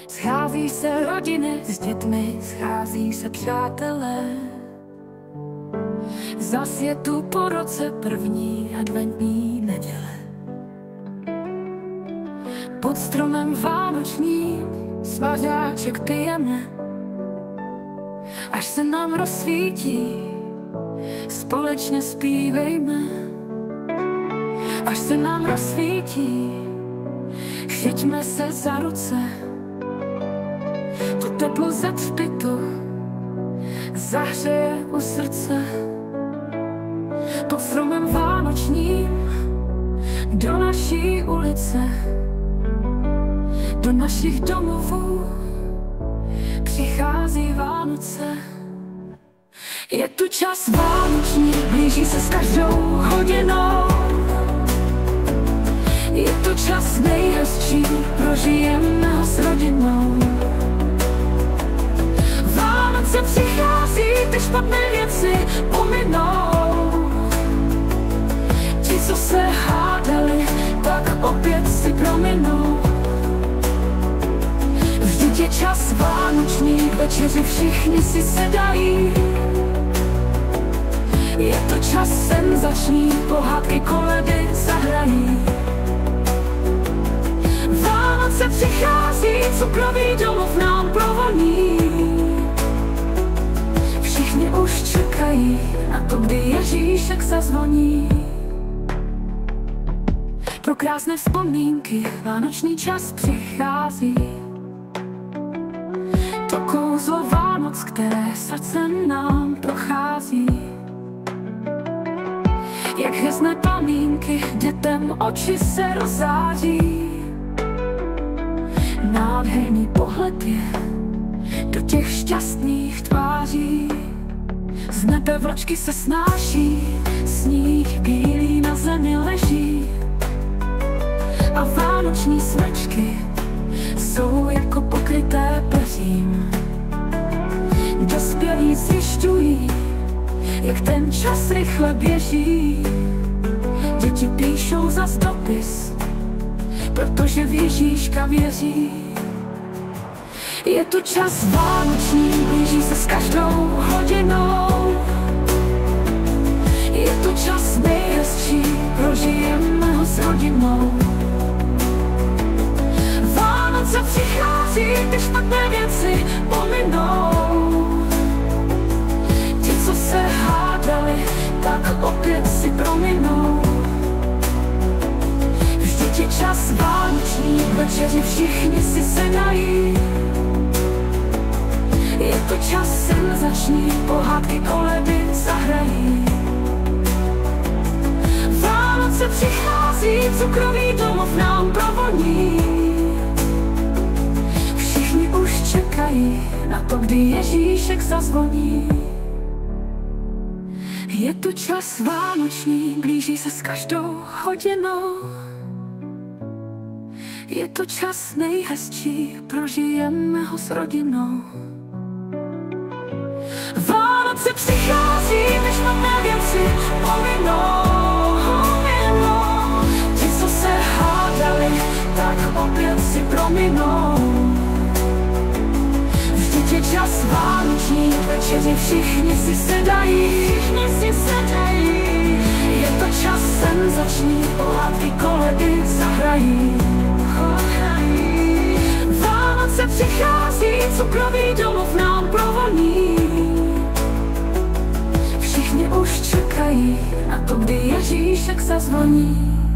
Schází se rodiny s dětmi, schází se přátelé. Zas je tu po roce první adventní neděle. Pod stromem vánočním svařáček pijeme, až se nám rozsvítí, společně zpívejme. Až se nám rozsvítí, chyťme se za ruce. To teplo ze třpitu zahřeje u srdce. Pod stromem vánočním do naší ulice, do našich domovů přichází Vánoce. Je tu čas vánoční, blíží se s každou hodinou. Je to čas nejhezčí, prožijeme ho s rodinou. Vánoce přichází, ty špatné věci pominou. Ti, co se hádali, tak opět si prominou. Vždyť je čas vánoční, k večeři všichni si sedají. Je to čas senzační, pohádky koledy zahrají. Vánoce přichází, cukrový domov nám provoní. Všichni už čekají na to, kdy Ježíšek zazvoní. Pro krásné vzpomínky vánoční čas přichází. To kouzlo Vánoc, které srdcem nám prochází. Jak hezné pamínky, dětem oči se rozáří. Nádherný pohled je do těch šťastných tváří. Z nebe vločky se snáší, sníh bílý na zemi leží. A vánoční smrčky jsou jako pokryté peřím. Dospělí zjišťují, jak ten čas rychle běží. Děti píšou zas dopis, protože v Ježíška věří. Je tu čas vánoční, blíží se s každou hodinou. Je to čas nejhezčí, prožijeme ho s rodinou. Vánoce přichází, ty špatné věci pominou. Ti, co se hádali, tak opět si prominou. Vždyť je čas vánoční, k večeři všichni si sedají. Je to čas senzační, pohádky koledy zahrají. Vánoce přichází, cukrový domov nám provoní. Všichni už čekají na to, kdy Ježíšek zazvoní. Je tu čas vánoční, blíží se s každou hodinou. Je to čas nejhezčí, prožijeme ho s rodinou. Vánoce přichází, ty špatné věci pominou. Ti, co se hádali, tak opět si prominou. Vždyť je čas vánoční, k večeři všichni si sedají. Je to čas senzační, pohádky koledy zahrají. Vánoce přichází, cukrový domov nám provoní. Všichni už čekají na to, kdy Ježíšek zazvoní.